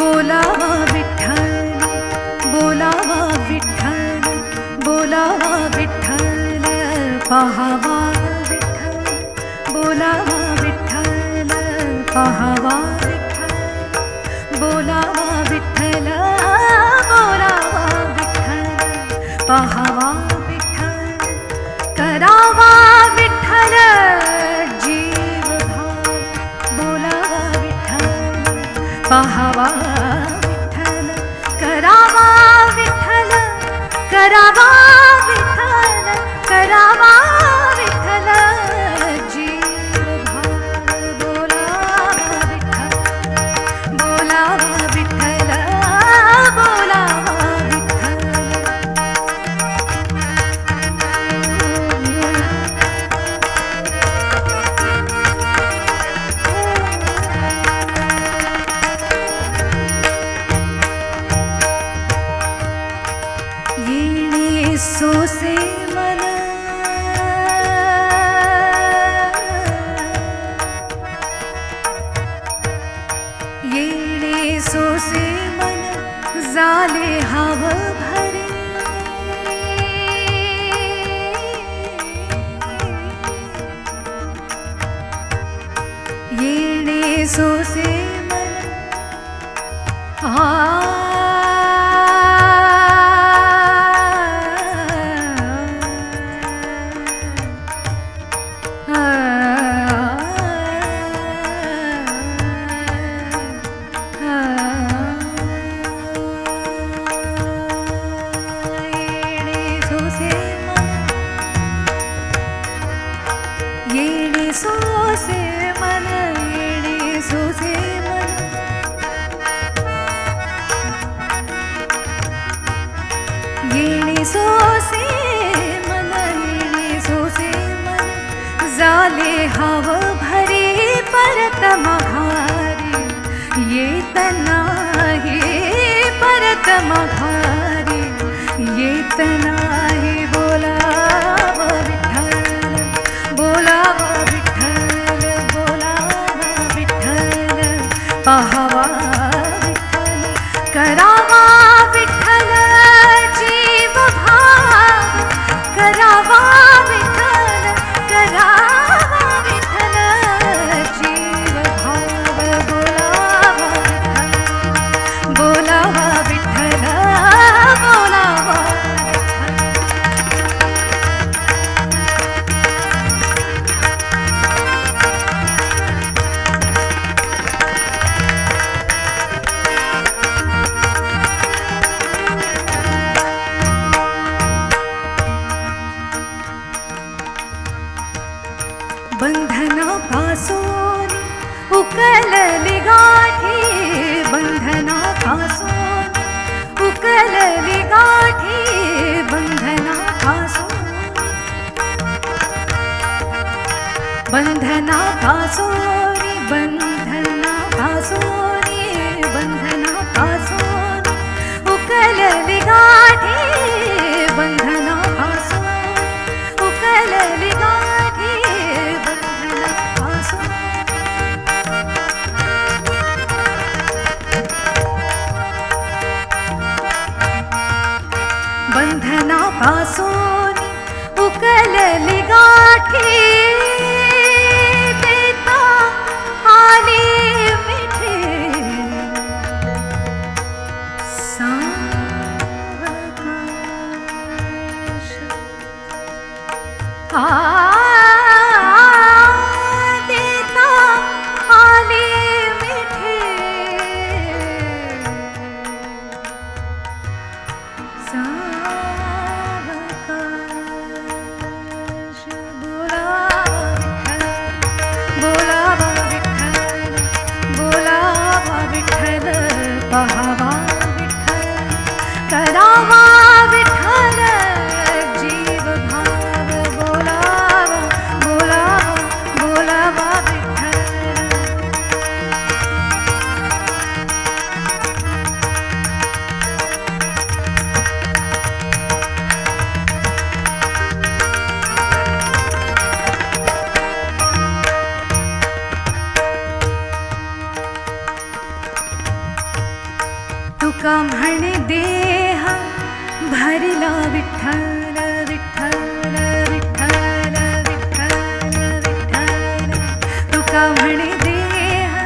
बोलावा विठ्ठल, बोलावा विठ्ठल, बोलावा विठ्ठल, पाहावा विठ्ठल, बोलावा विठ्ठल, पाहावा विठ्ठल, बोलावा विठ्ठल, बोलावा विठ्ठल, पाहावा विठ्ठल, करावा विठ्ठल जीव भाव, बोलावा विठ्ठल, पाहावा विठ्ठल, करावा विठ्ठल, करावा विठ्ठल, करावा विठ्ठल जीव भाव, बोलावा विठ्ठल, बोलावा विठ्ठल, बोलावा विठ्ठल. येणे सोसे मन, येणे सोसे मन, झाले हाव भरे, येणे सोसे मन, येणे सोसे मन, येणे सोसे मन, येणे सोसे मन, येणे सोसे मन, झाले हाव भरे परत मघारी, येत नाही परत मघारी, येत नाही. बोलावा विठ्ठल, बोलावा विठ्ठल, बोलावा विठ्ठल, पाहावा विठ्ठल, करावा विठ्ठल जीव भाव, करावा विठ्ठल, करावा विठ्ठल जीव भाव, बोलावा विठ्ठल, बोलावा विठ्ठल, बोलावा बंधनापासून उकलली गाठी, बंधनापासून उकलली गाठी, बंधनापासून, बंधनापासून, बंधनापासून, बंधनापासून उकलली गाठी, बंधनापासून उकलली गाठी, बंधनापासून, बंधनापासून उकलली गाठी, देता आली मिठी सावकाश, देता आली मिठी सावकाश, बोलावा विठ्ठल, बोलावा विठ्ठल, पाहावा विठ्ठल, करावा विठ्ठल जीव भाव, बोलावा, बोलावा, बोलावा विठ्ठल. तुका म्हणे देह भरिला विठ्ठल विठ्ठल विठ्ठल विठ्ठल विठ्ठल तुका म्हणे देह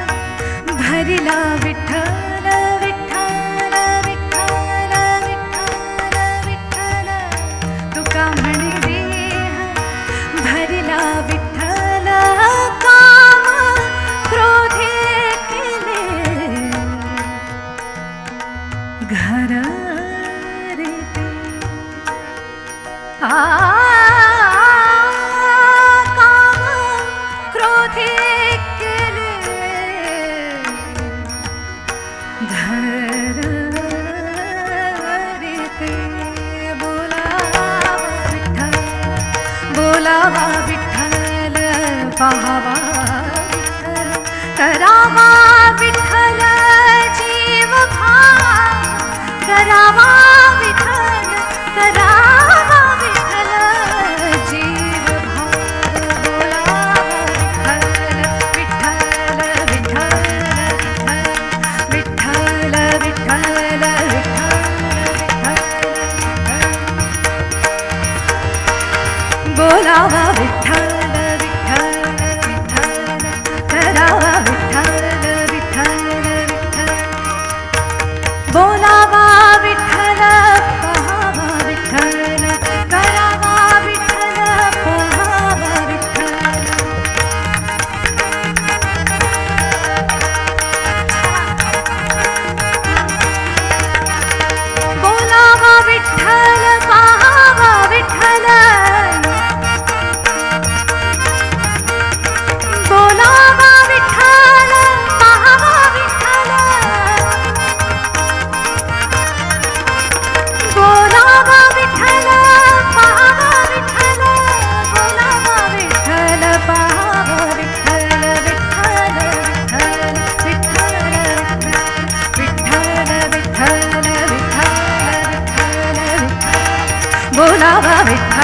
भरिला विठ्ठल विठ्ठल विठ्ठल विठ्ठल विठ्ठल तुका म्हणे देह भरिला विठ्ठल काम क्रोधे केले घर रे ते काम क्रोधे केले घर रे ते बोलावा विठ्ठल पाहावा विठ्ठल करावा विठ्ठल जीव भाव करावा विठ्ठल करावा विठ्ठल जीव भाव बोलावा विठ्ठल विठ्ठल विठ्ठल विठ्ठल विठ्ठल बोलावा विठ्ठल विठ्ठल विठ्ठल करावा विठ्ठल विठ्ठल विठ्ठल बोलावा विठ्ठल पाहावा विठ्ठल करावा विठ्ठल पाहावा विठ्ठल बोलावा विठ्ठल पाहावा विठ्ठल बोलावा विठ्ठल पाहावा विठ्ठल बोलावा विठ्ठल पाहावा विठ्ठल बोलावा विठ्ठल पाहावा विठ्ठल विठ्ठल विठ्ठल विठ्ठल विठ्ठल विठ्ठल विठ्ठल विठ्ठल बोलावा विठ्ठल